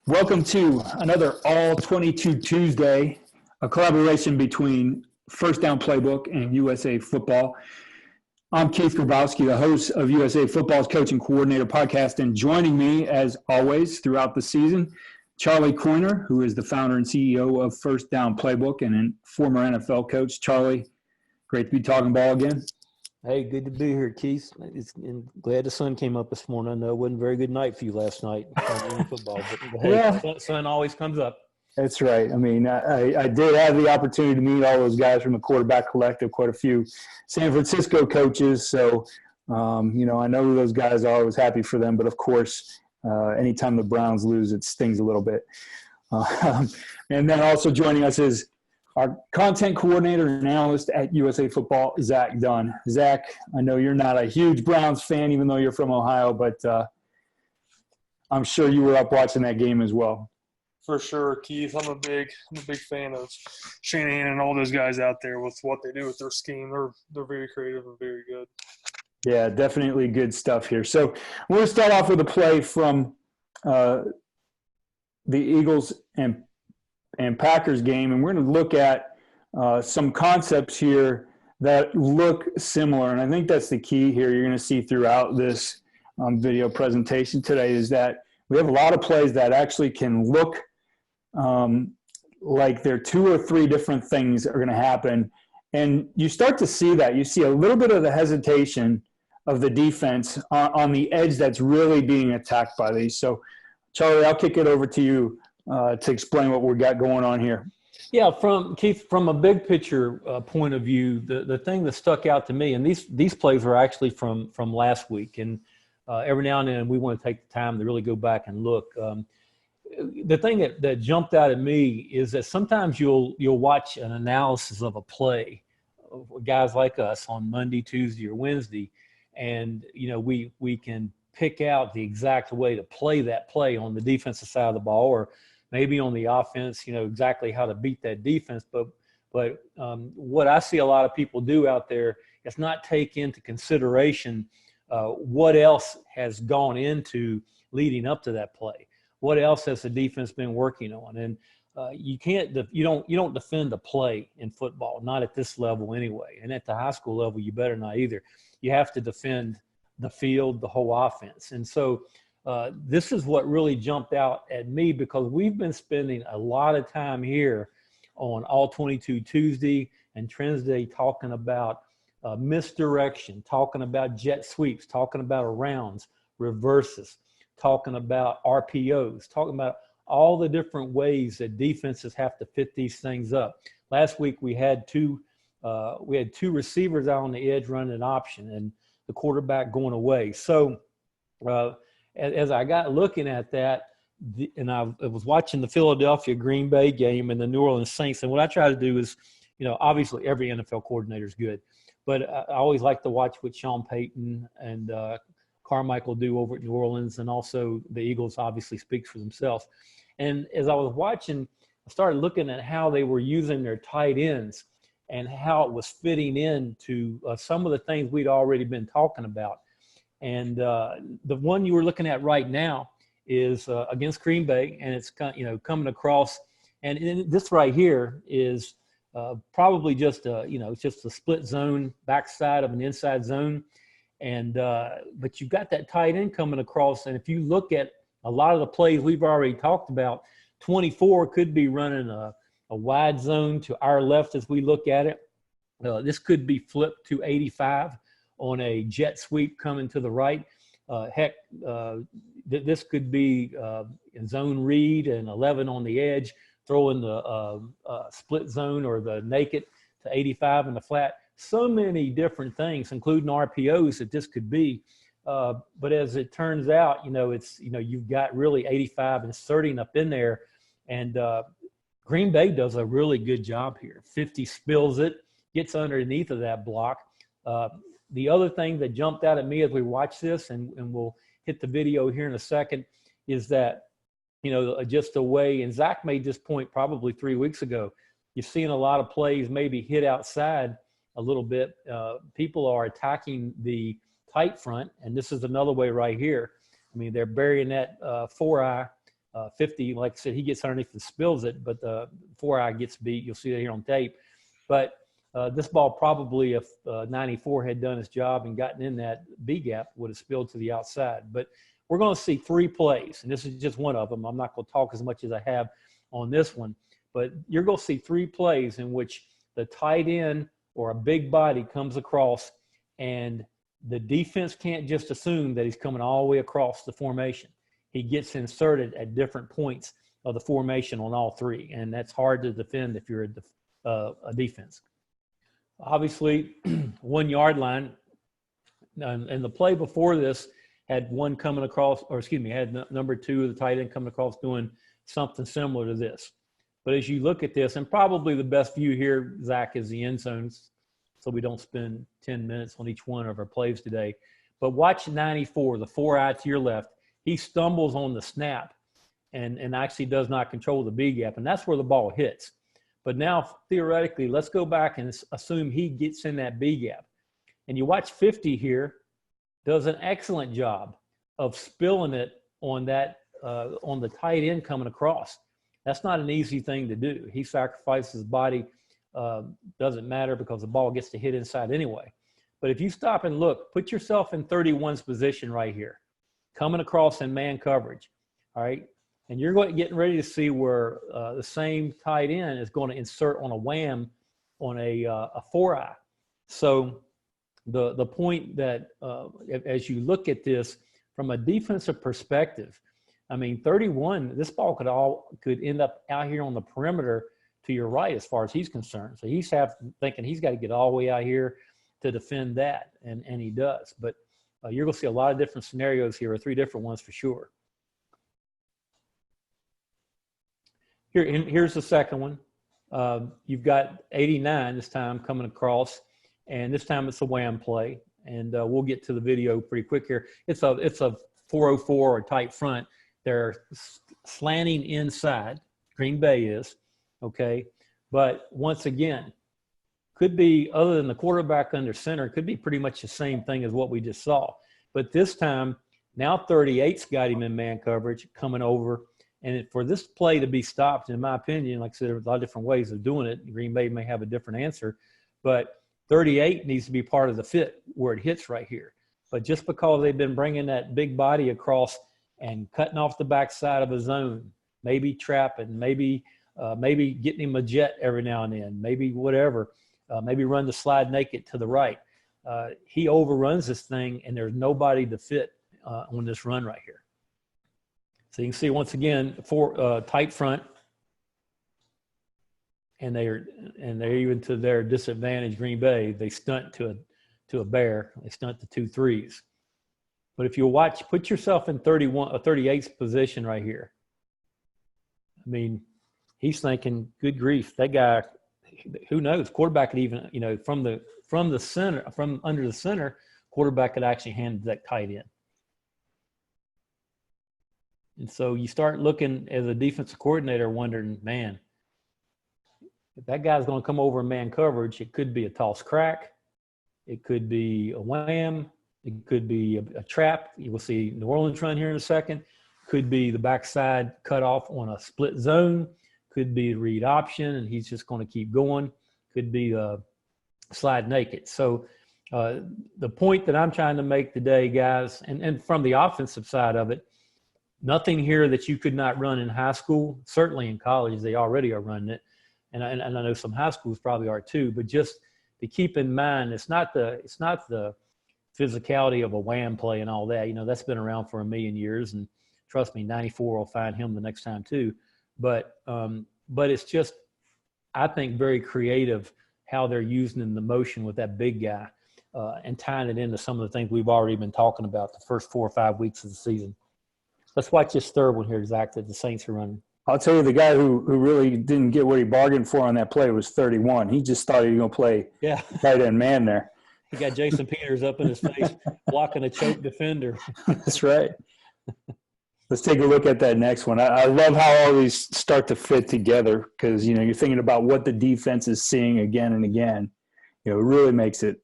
Welcome to another All 22 Tuesday, a collaboration between First Down Playbook and USA Football. I'm Keith Grabowski, the host of USA Football's Coach and Coordinator podcast, and joining me, as always, throughout the season, Charlie Coiner, who is the founder and CEO of First Down Playbook and a former NFL coach. Charlie, great to be talking ball again. Hey, good to be here, Keith. Glad the sun came up this morning. I know it wasn't a very good night for you last night in football, but hey, Yeah. sun always comes up. That's right. I mean, I did have the opportunity to meet all those guys from the Quarterback Collective, quite a few San Francisco coaches. So, I know those guys are always happy for them. But, of course, anytime the Browns lose, it stings a little bit. And then also joining us is our content coordinator and analyst at USA Football, Zach Dunn. Zach, I know you're not a huge Browns fan, even though you're from Ohio, but I'm sure you were up watching that game as well. For sure, Keith. I'm a big fan of Shanahan and all those guys out there with what they do with their scheme. They're very creative and very good. Yeah, definitely good stuff here. So we're going to start off with a play from the Eagles and Packers game, and we're going to look at some concepts here that look similar. And I think that's the key here you're going to see throughout this video presentation today is that we have a lot of plays that actually can look like there are two or three different things that are going to happen. And you start to see that. You see a little bit of the hesitation of the defense on the edge that's really being attacked by these. So, Charlie, I'll kick it over to you to explain what we've got going on here. Yeah, from a big picture point of view, the thing that stuck out to me, and these plays are actually from last week, and every now and then we want to take the time to really go back and look. The thing that jumped out at me is that sometimes you'll watch an analysis of a play, guys like us on Monday, Tuesday, or Wednesday, and we can pick out the exact way to play that play on the defensive side of the ball, or maybe on the offense, exactly how to beat that defense. But what I see a lot of people do out there is not take into consideration what else has gone into leading up to that play. What else has the defense been working on? And you don't defend a play in football, not at this level anyway. And at the high school level, you better not either. You have to defend the field, the whole offense. And so this is what really jumped out at me, because we've been spending a lot of time here on All 22 Tuesday and Wednesday talking about misdirection, talking about jet sweeps, talking about rounds, reverses, talking about RPOs, talking about all the different ways that defenses have to fit these things up. Last week we had two receivers out on the edge running an option and the quarterback going away. So as I got looking at that, and I was watching the Philadelphia Green Bay game and the New Orleans Saints, and what I try to do is, obviously every NFL coordinator is good, but I always like to watch what Sean Payton and Carmichael do over at New Orleans, and also the Eagles obviously speaks for themselves. And as I was watching, I started looking at how they were using their tight ends and how it was fitting into some of the things we'd already been talking about. And the one you were looking at right now is against Green Bay, and it's coming across. And this right here is probably just it's just a split zone, backside of an inside zone. And but you've got that tight end coming across, and if you look at a lot of the plays we've already talked about, 24 could be running a wide zone to our left as we look at it. This could be flipped to 85 on a jet sweep coming to the right. This could be zone read and 11 on the edge, throwing the split zone or the naked to 85 in the flat. So many different things, including RPOs, that this could be. But as it turns out, you've got really 85 inserting up in there. And Green Bay does a really good job here. 50 spills it, gets underneath of that block. The other thing that jumped out at me as we watch this, and we'll hit the video here in a second, is that, just the way, and Zach made this point probably 3 weeks ago, you've seen a lot of plays maybe hit outside a little bit. People are attacking the tight front, and this is another way right here. I mean, they're burying that 4-eye 50, like I said, he gets underneath and spills it, but the 4-eye gets beat. You'll see that here on tape. But this ball probably, if 94 had done his job and gotten in that B gap, would have spilled to the outside. But we're going to see 3 plays, and this is just one of them. I'm not going to talk as much as I have on this one, but you're going to see 3 plays in which the tight end or a big body comes across, and the defense can't just assume that he's coming all the way across the formation. He gets inserted at different points of the formation on all 3, and that's hard to defend if you're a defense. Obviously, 1 yard line, and the play before this had one coming across, or excuse me, had number 2 of the tight end coming across doing something similar to this. But as you look at this, and probably the best view here, Zach, is the end zones, so we don't spend 10 minutes on each one of our plays today. But watch 94, the 4-eye to your left. He stumbles on the snap and actually does not control the B gap, and that's where the ball hits. But now, theoretically, let's go back and assume he gets in that B gap. And you watch 50 here, does an excellent job of spilling it on that on the tight end coming across. That's not an easy thing to do. He sacrifices his body. Doesn't matter because the ball gets to hit inside anyway. But if you stop and look, put yourself in 31's position right here, coming across in man coverage, all right? And you're getting ready to see where the same tight end is going to insert on a wham on a 4-eye. So the point that as you look at this from a defensive perspective, I mean, 31, this ball could end up out here on the perimeter to your right as far as he's concerned. So he's thinking he's got to get all the way out here to defend that, and he does. But you're going to see a lot of different scenarios here, or 3 different ones for sure. Here's the second one. You've got 89 this time coming across, and this time it's a wham play. And we'll get to the video pretty quick here. It's a 404 or tight front. They're slanting inside. Green Bay is, okay? But once again, could be, other than the quarterback under center, could be pretty much the same thing as what we just saw. But this time, now 38's got him in man coverage, coming over. And for this play to be stopped, in my opinion, like I said, there's a lot of different ways of doing it. Green Bay may have a different answer, but 38 needs to be part of the fit where it hits right here. But just because they've been bringing that big body across and cutting off the backside of a zone, maybe trapping, maybe getting him a jet every now and then, maybe whatever, maybe run the slide naked to the right. He overruns this thing, and there's nobody to fit on this run right here. So you can see once again, tight front, and they're even to their disadvantage. Green Bay, they stunt to a bear. They stunt to 2 threes. But if you watch, put yourself in 38's position right here. I mean, he's thinking, good grief, that guy, who knows? Quarterback could even, from the center, from under the center, quarterback could actually hand that tight end. And so you start looking as a defensive coordinator, wondering, man, if that guy's going to come over in man coverage, it could be a toss crack, it could be a wham, it could be a trap. You will see New Orleans run here in a second. Could be the backside cut off on a split zone. Could be read option, and he's just going to keep going. Could be slide naked. So the point that I'm trying to make today, guys, and from the offensive side of it, nothing here that you could not run in high school. Certainly in college, they already are running it. And I know some high schools probably are too, but just to keep in mind, it's not the physicality of a wham play and all that. That's been around for a million years, and trust me, 94 will find him the next time too. But it's just, I think, very creative how they're using the motion with that big guy and tying it into some of the things we've already been talking about the first 4 or 5 weeks of the season. Let's watch this third one here, Zach, that the Saints are running. I'll tell you, the guy who really didn't get what he bargained for on that play was 31. He just thought he was going to play tight end man there. He got Jason Peters up in his face blocking a choke defender. That's right. Let's take a look at that next one. I love how all these start to fit together because, you're thinking about what the defense is seeing again and again. It really makes it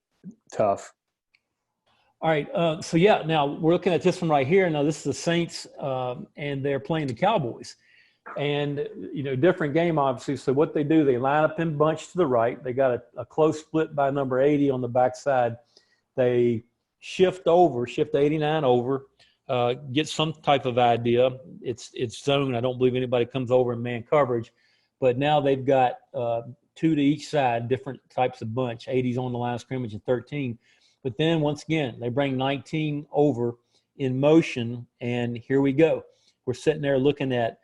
tough. All right. So yeah, now we're looking at this one right here. Now this is the Saints, and they're playing the Cowboys, and different game obviously. So what they do, they line up in bunch to the right. They got a close split by number 80 on the backside. They shift 89 over, get some type of idea. It's zone. I don't believe anybody comes over in man coverage, but now they've got 2 to each side, different types of bunch. 80's on the line of scrimmage and 13. But then once again, they bring 19 over in motion, and here we go. We're sitting there looking at,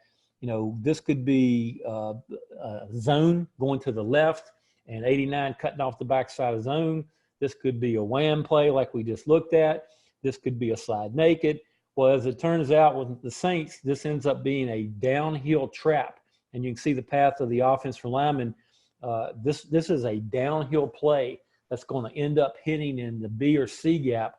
this could be a zone going to the left and 89 cutting off the backside of zone. This could be a wham play like we just looked at. This could be a slide naked. Well, as it turns out with the Saints, this ends up being a downhill trap. And you can see the path of the offensive lineman. This is a downhill play that's going to end up hitting in the B or C gap.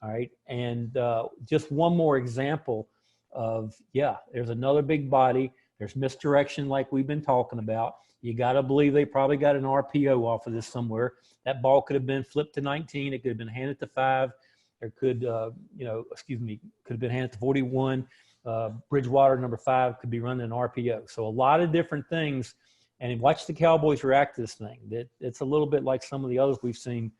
All right. And just one more example of, there's another big body. There's misdirection like we've been talking about. You got to believe they probably got an RPO off of this somewhere. That ball could have been flipped to 19. It could have been handed to 5. There could, could have been handed to 41. Bridgewater, number 5, could be running an RPO. So a lot of different things. And watch the Cowboys react to this thing. It's a little bit like some of the others we've seen.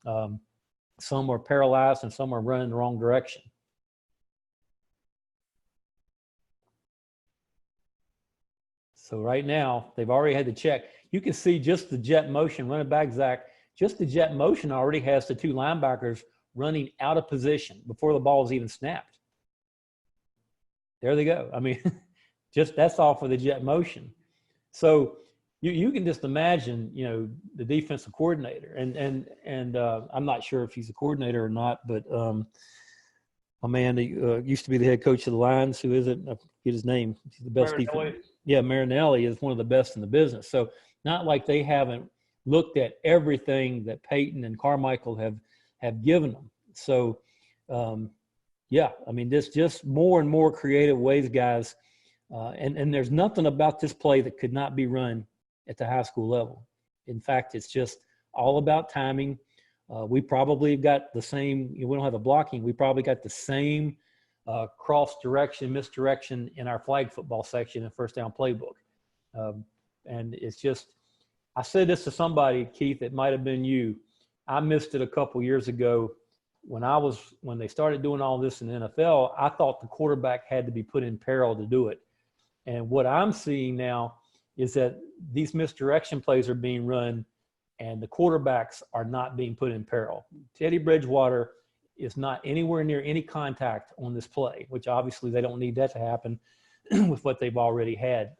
Some are paralyzed and some are running the wrong direction. So right now, they've already had to check. You can see just the jet motion, running back Zach, just the jet motion already has the 2 linebackers running out of position before the ball is even snapped. There they go. I mean, just that's off of the jet motion. So you can just imagine, the defensive coordinator, and I'm not sure if he's a coordinator or not, but a man that used to be the head coach of the Lions, who is it? I forget his name. He's the best defense. Yeah, Marinelli is one of the best in the business. So not like they haven't looked at everything that Peyton and Carmichael have given them. So, this just more and more creative ways, guys. And there's nothing about this play that could not be run at the high school level. In fact, it's just all about timing. We probably got the same, we don't have a blocking, we probably got the same cross direction, misdirection in our flag football section in FirstDown PlayBook. And it's just, I said this to somebody, Keith, it might have been you. I missed it a couple years ago when they started doing all this in the NFL. I thought the quarterback had to be put in peril to do it. And what I'm seeing now is that these misdirection plays are being run and the quarterbacks are not being put in peril. Teddy Bridgewater is not anywhere near any contact on this play, which obviously they don't need that to happen with what they've already had,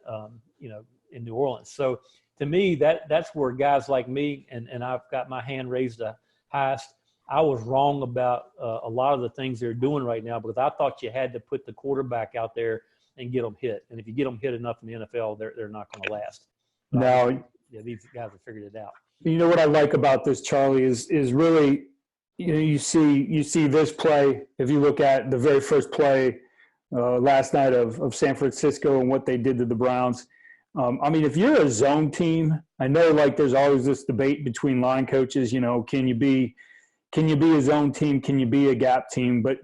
in New Orleans. So to me, that's where guys like me, and I've got my hand raised the highest, I was wrong about a lot of the things they're doing right now, because I thought you had to put the quarterback out there and get them hit. And if you get them hit enough in the NFL, they're not going to last. But now, these guys have figured it out. You know what I like about this, Charlie, is really, you see this play. If you look at the very first play last night of San Francisco and what they did to the Browns. If you're a zone team, I know there's always this debate between line coaches. Can you be a zone team? Can you be a gap team? But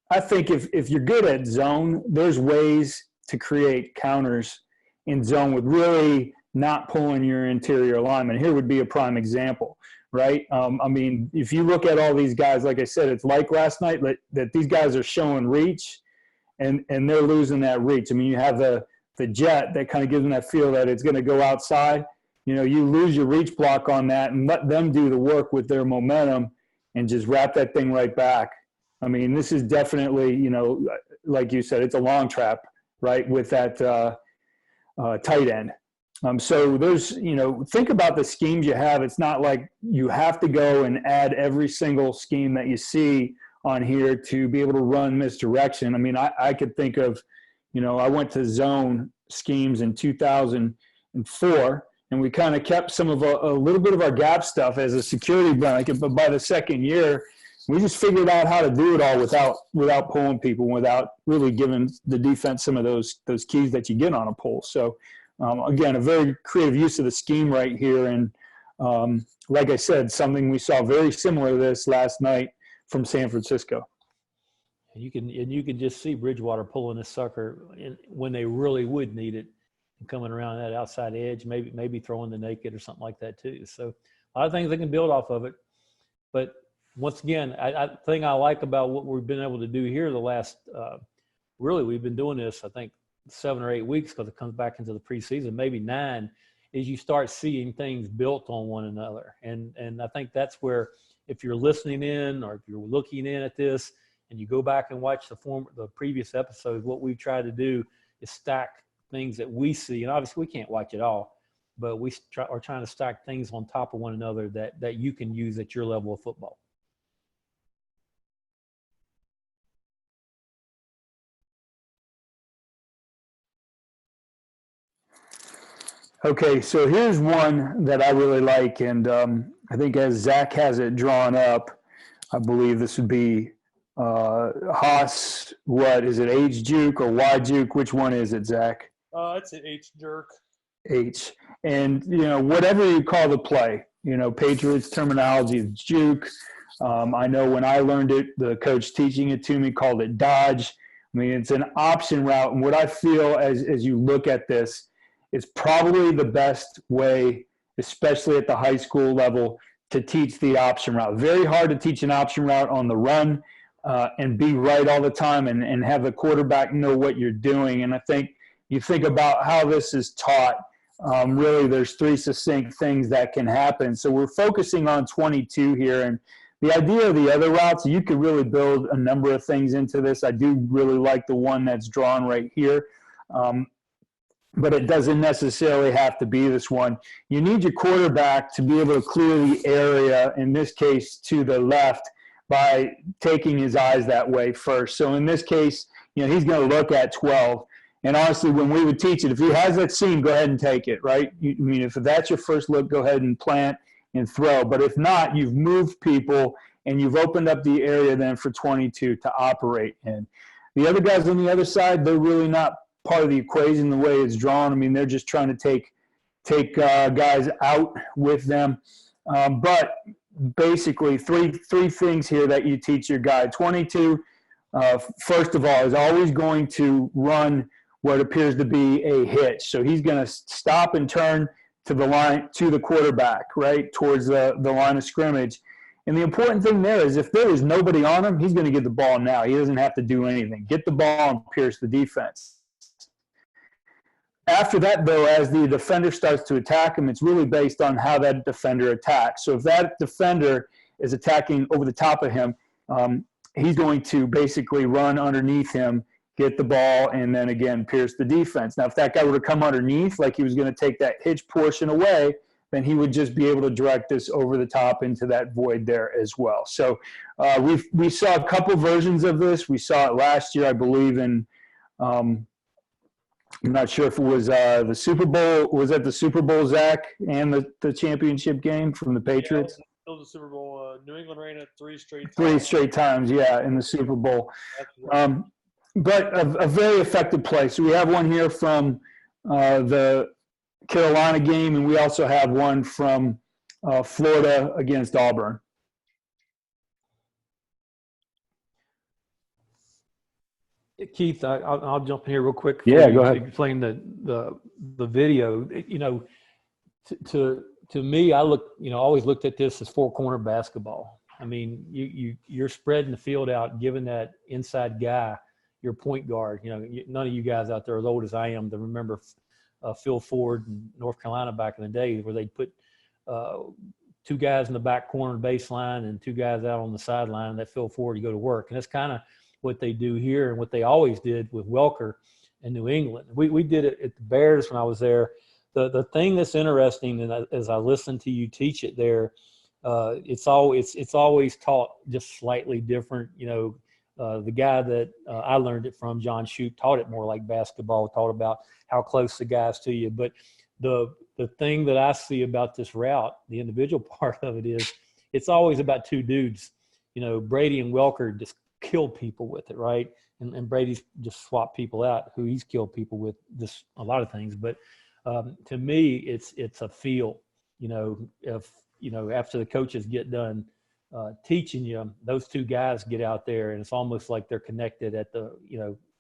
I think if you're good at zone, there's ways to create counters in zone with really not pulling your interior lineman. Here would be a prime example, right? If you look at all these guys, like I said, it's like last night that these guys are showing reach and they're losing that reach. You have the jet that kind of gives them that feel that it's going to go outside. You lose your reach block on that and let them do the work with their momentum and just wrap that thing right back. This is definitely, like you said, it's a long trap, right, with that tight end. So there's, think about the schemes you have. It's not like you have to go and add every single scheme that you see on here to be able to run misdirection. I could think of, I went to zone schemes in 2004, and we kind of kept some of a little bit of our gap stuff as a security blanket. But by the second year, we just figured out how to do it all without pulling people, without really giving the defense some of those keys that you get on a pull. So, again, a very creative use of the scheme right here. And like I said, something we saw very similar to this last night from San Francisco. And you can just see Bridgewater pulling this sucker when they really would need it, and coming around that outside edge, maybe throwing the naked or something like that too. So a lot of things they can build off of it. But once again, I thing I like about what we've been able to do here the last really we've been doing this I think 7 or 8 weeks, because it comes back into the preseason, maybe 9, is you start seeing things built on one another. And I think that's where, if you're listening in or if you're looking in at this and you go back and watch the previous episodes, what we've tried to do is stack things that we see. And obviously we can't watch it all, but we are trying to stack things on top of one another that you can use at your level of football. Okay, so here's one that I really like, and I think as Zach has it drawn up, I believe this would be Haas. What is it, H juke or Y juke? Which one is it, Zach? It's an H jerk. H. And, whatever you call the play, Patriots terminology is juke. I know when I learned it, the coach teaching it to me called it dodge. I mean, it's an option route. And what I feel as you look at this, it's probably the best way, especially at the high school level, to teach the option route. Very hard to teach an option route on the run and be right all the time and have the quarterback know what you're doing. And I think you think about how this is taught, really there's 3 succinct things that can happen. So we're focusing on 22 here. And the idea of the other routes, you could really build a number of things into this. I do really like the one that's drawn right here. But it doesn't necessarily have to be this one. You need your quarterback to be able to clear the area, in this case to the left, by taking his eyes that way first. So in this case, he's going to look at 12. And honestly, when we would teach it, if he has that seam, go ahead and take it, right? If that's your first look, go ahead and plant and throw. But if not, you've moved people and you've opened up the area then for 22 to operate in. The other guys on the other side, they're really not part of the equation the way it's drawn. I mean, they're just trying to take guys out with them. But basically, three things here that you teach your guy. 22, first of all, is always going to run what appears to be a hitch. So he's going to stop and turn to the line, to the quarterback, right, towards the line of scrimmage. And the important thing there is if there is nobody on him, he's going to get the ball now. He doesn't have to do anything. Get the ball and pierce the defense. After that, though, as the defender starts to attack him, it's really based on how that defender attacks. So if that defender is attacking over the top of him, he's going to basically run underneath him, get the ball, and then, again, pierce the defense. Now, if that guy were to come underneath, like he was going to take that hitch portion away, then he would just be able to direct this over the top into that void there as well. So we saw a couple versions of this. We saw it last year, I believe, in I'm not sure if it was the Super Bowl. Was that the Super Bowl, Zach, and the championship game from the Patriots? Yeah, it was the Super Bowl. New England ran it 3 straight times. 3 straight times, yeah, in the Super Bowl. But a very effective play. So we have one here from the Carolina game, and we also have one from Florida against Auburn. Keith, I'll jump in here real quick. Yeah, go ahead. Explain the video. To me, I always looked at this as 4-corner basketball. I mean, you're spreading the field out, giving that inside guy your point guard. None of you guys out there as old as I am to remember Phil Ford in North Carolina back in the day, where they'd put 2 guys in the back corner baseline and 2 guys out on the sideline, and that Phil Ford to go to work. And that's kind of what they do here and what they always did with Welker in New England. We did it at the Bears when I was there. The thing that's interesting, and as I listened to you teach it there, it's always taught just slightly different. The guy that I learned it from, John Shoup, taught it more like basketball, taught about how close the guy's to you. But the thing that I see about this route, the individual part of it is it's always about 2 dudes. Brady and Welker just kill people with it, right? And Brady's just swapped people out who he's killed people with, just a lot of things. But to me, it's a feel. If after the coaches get done teaching you, those two guys get out there, and it's almost like they're connected at the,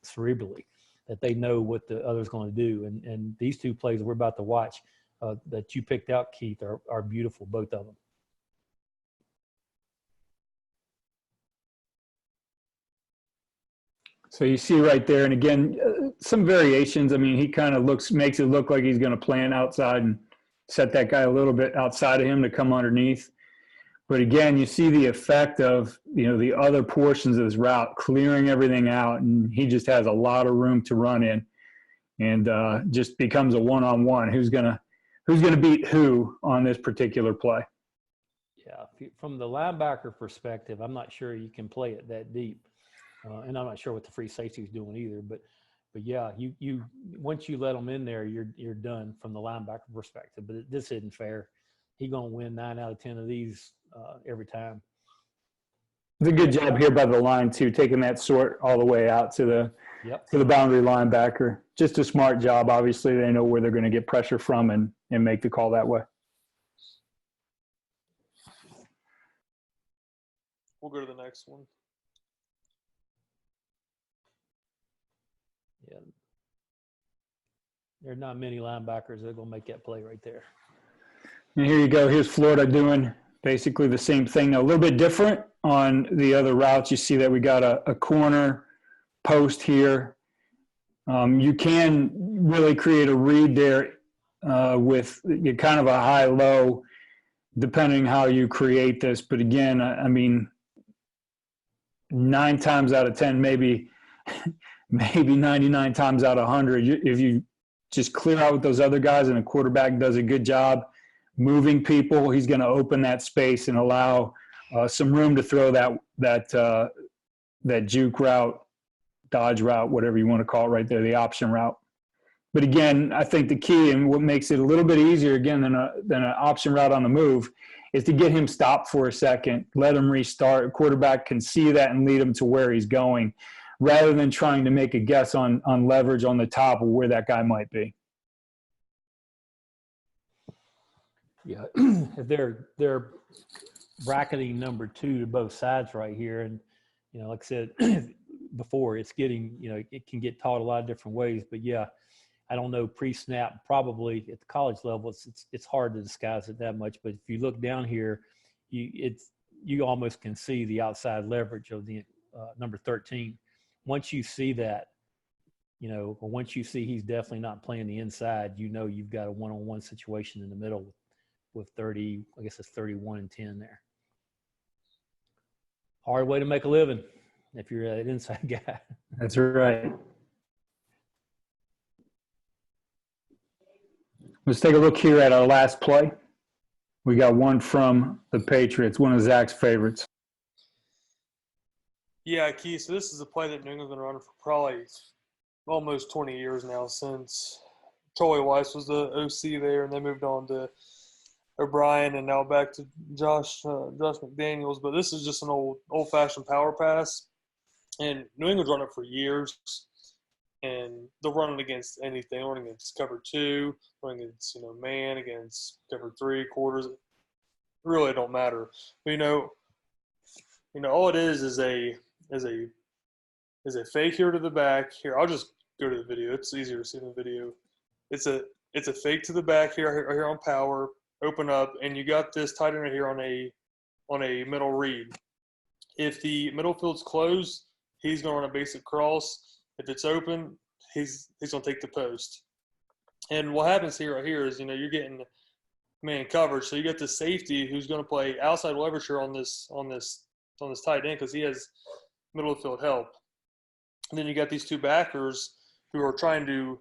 cerebrally, that they know what the other's going to do. And these two plays that we're about to watch that you picked out, Keith, are beautiful, both of them. So you see right there, and again, some variations. I mean, he kind of makes it look like he's going to plant outside and set that guy a little bit outside of him to come underneath. But again, you see the effect of, the other portions of his route, clearing everything out, and he just has a lot of room to run in, and just becomes a one-on-one. Who's gonna beat who on this particular play? Yeah, from the linebacker perspective, I'm not sure you can play it that deep. And I'm not sure what the free safety is doing either, but yeah, you once you let them in there, you're done from the linebacker perspective. But this isn't fair. He's gonna win 9 out of 10 of these every time. It's a good job here by the line too, taking that sort all the way out to the boundary linebacker. Just a smart job. Obviously, they know where they're going to get pressure from and make the call that way. We'll go to the next one. Yeah, there's not many linebackers that are going to make that play right there. And here you go. Here's Florida doing basically the same thing. A little bit different on the other routes. You see that we got a corner post here. You can really create a read there with kind of a high-low, depending how you create this. But again, I mean, 9 times out of 10, maybe 99 times out of 100, if you just clear out with those other guys and a quarterback does a good job moving people, he's going to open that space and allow some room to throw that juke route, dodge route, whatever you want to call it right there, the option route. But again, I think the key and what makes it a little bit easier, again, than an option route on the move is to get him stopped for a second, let him restart. A quarterback can see that and lead him to where he's going, rather than trying to make a guess on leverage on the top of where that guy might be. Yeah, they're bracketing number 2 to both sides right here, and like I said before, it's getting it can get taught a lot of different ways. But yeah, I don't know pre-snap. Probably at the college level, it's hard to disguise it that much. But if you look down here, you almost can see the outside leverage of the number 13. Once you see that, or once you see he's definitely not playing the inside, you've got a one-on-one situation in the middle with 30, I guess it's 31 and 10 there. Hard way to make a living if you're an inside guy. That's right. Let's take a look here at our last play. We got one from the Patriots, one of Zach's favorites. Yeah, Keith, so this is a play that New England's been running for probably almost 20 years now, since Charlie Weiss was the OC there, and they moved on to O'Brien, and now back to Josh McDaniels. But this is just an old-fashioned power pass, and New England's run it for years, and they're running against anything. They're running against cover 2, running against man, against cover 3 quarters. It really don't matter. But, all it is a fake here to the back. Here, I'll just go to the video. It's easier to see in the video. It's a fake to the back here on power. Open up, and you got this tight end right here on a middle read. If the middle field's closed, he's going to run a basic cross. If it's open, he's going to take the post. And what happens right here is you're getting man coverage, so you got the safety who's going to play outside leverage here on this tight end because he has middle of the field help. And then you got these two backers who are trying to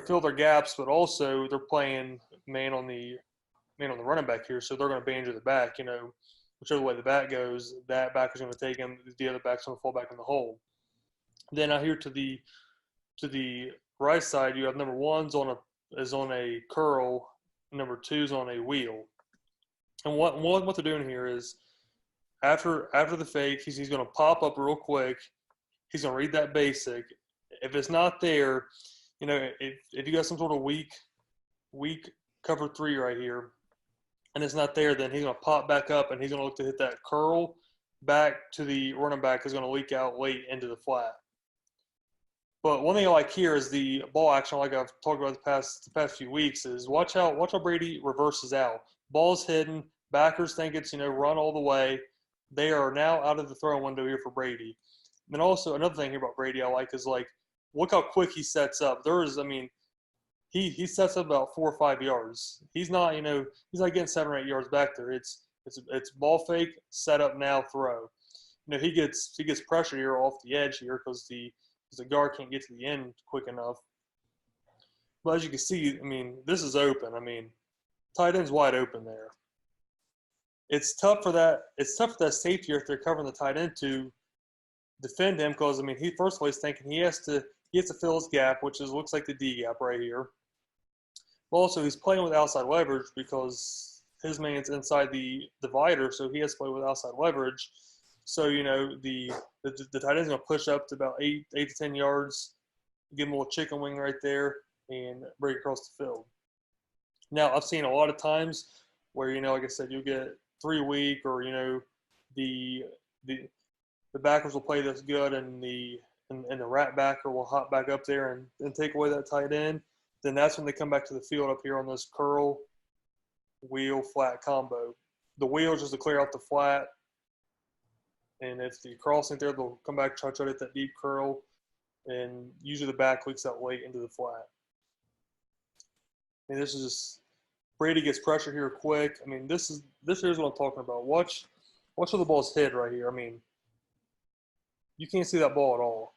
fill their gaps, but also they're playing man on the running back here, so they're going to banjo the back. Whichever way the back goes, that back is going to take him. The other back's going to fall back in the hole. Then out here to the right side, you have number 1's on a curl, number 2's on a wheel. And what they're doing here is after the fake, he's going to pop up real quick. He's going to read that basic. If it's not there, if you got some sort of weak cover 3 right here, and it's not there, then he's going to pop back up and he's going to look to hit that curl back to the running back who's going to leak out late into the flat. But one thing I like here is the ball action, like I've talked about the past few weeks, is watch how Brady reverses out. Ball's hidden. Backers think it's, run all the way. They are now out of the throwing window here for Brady. And then also another thing here about Brady I like is, look how quick he sets up. He sets up about 4 or 5 yards. He's not, he's not getting 7 or 8 yards back there. It's ball fake, set up now, throw. He gets pressure here off the edge here because the guard can't get to the end quick enough. But as you can see, this is open. Tight end's wide open there. It's tough for that safety if they're covering the tight end to defend him because he first of all he's thinking he has to fill his gap, which looks like the D gap right here. But also he's playing with outside leverage because his man's inside the divider, so he has to play with outside leverage. So the tight end's gonna push up to about 8 to 10 yards, give him a little chicken wing right there, and break across the field. Now I've seen a lot of times where like I said, you'll get 3 week or the backers will play this good and the rat backer will hop back up there and take away that tight end. Then that's when they come back to the field up here on this curl, wheel, flat combo. The wheel is just to clear out the flat. And if the crossing there, they'll come back, try to hit that deep curl. And usually the back leaks out late into the flat. This is just Brady gets pressure here quick. This here's what I'm talking about. Watch where the ball's hit right here. You can't see that ball at all.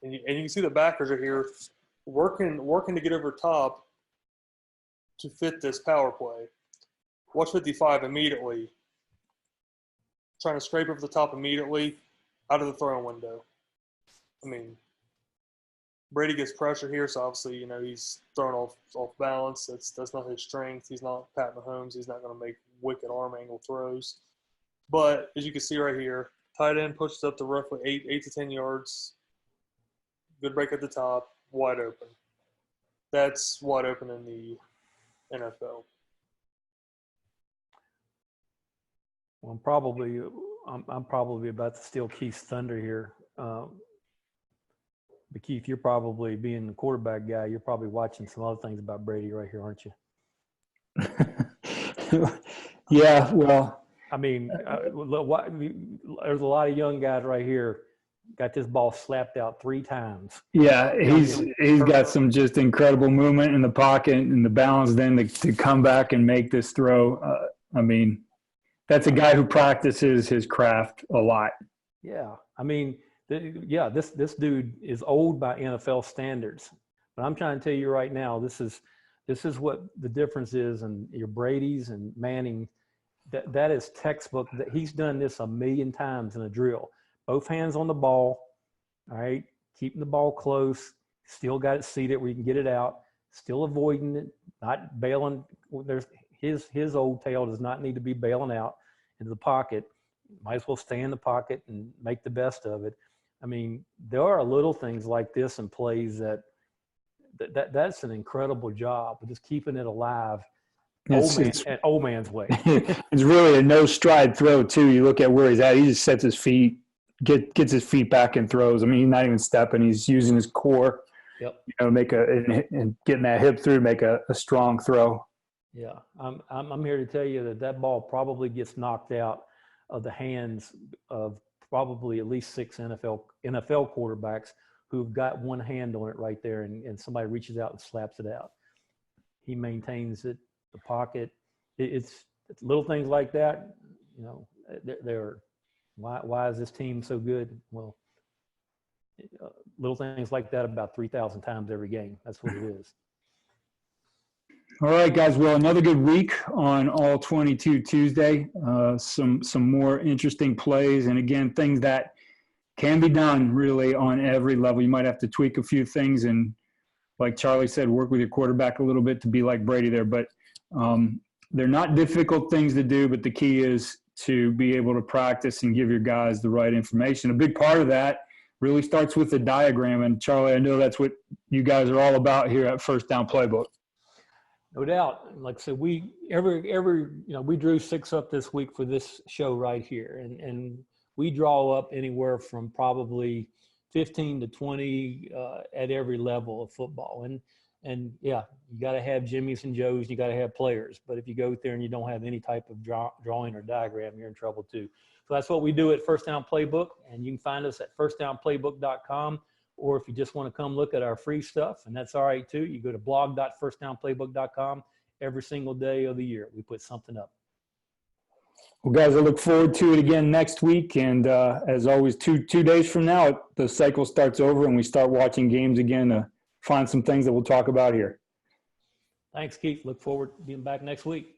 And you can see the backers are here working to get over top to fit this power play. Watch 55 immediately. Trying to scrape over the top immediately out of the throwing window. Brady gets pressure here, so obviously, he's thrown off balance. That's not his strength. He's not Pat Mahomes. He's not going to make wicked arm angle throws. But as you can see right here, tight end pushes up to roughly 8 to 10 yards. Good break at the top, wide open. That's wide open in the NFL. Well, I'm probably about to steal Keith's thunder here. But Keith, you're probably being the quarterback guy. You're probably watching some other things about Brady right here, aren't you? Yeah, well. There's a lot of young guys right here. Got this ball slapped out 3 times. Yeah, he's got some just incredible movement in the pocket and the balance then to come back and make this throw. That's a guy who practices his craft a lot. Yeah, this dude is old by NFL standards. But I'm trying to tell you right now, this is what the difference is in your Brady's and Manning. That is textbook. That he's done this 1,000,000 times in a drill. Both hands on the ball, all right, keeping the ball close, still got it seated where you can get it out, still avoiding it, not bailing. There's his old tail does not need to be bailing out into the pocket. Might as well stay in the pocket and make the best of it. There are little things like this in plays that's an incredible job, but just keeping it alive. Old man's way. It's really a no stride throw too. You look at where he's at. He just sets his feet, gets his feet back and throws. He's not even stepping. He's using his core. Yep. Make and getting that hip through, make a strong throw. Yeah, I'm here to tell you that ball probably gets knocked out of the hands of probably at least 6 NFL quarterbacks who've got one hand on it right there, and somebody reaches out and slaps it out. He maintains it. The pocket, it's little things like that. They're why is this team so good? Well, little things like that about 3,000 times every game. That's what it is. All right, guys. Well, another good week on All 22 Tuesday. Some more interesting plays, and again, things that can be done really on every level. You might have to tweak a few things, and like Charlie said, work with your quarterback a little bit to be like Brady there, but they're not difficult things to do, but the key is to be able to practice and give your guys the right information. A big part of that really starts with the diagram. And Charlie, I know that's what you guys are all about here at FirstDown PlayBook. No doubt. Like I said, we we drew 6 up this week for this show right here, and we draw up anywhere from probably 15 to 20 at every level of football. And yeah, you got to have Jimmys and Joes. You got to have players. But if you go there and you don't have any type of drawing or diagram, you're in trouble too. So that's what we do at First Down Playbook, and you can find us at firstdownplaybook.com. Or if you just want to come look at our free stuff, and that's all right too, you go to blog.firstdownplaybook.com. Every single day of the year, we put something up. Well, guys, I look forward to it again next week. And as always, two days from now, the cycle starts over and we start watching games again to find some things that we'll talk about here. Thanks, Keith. Look forward to being back next week.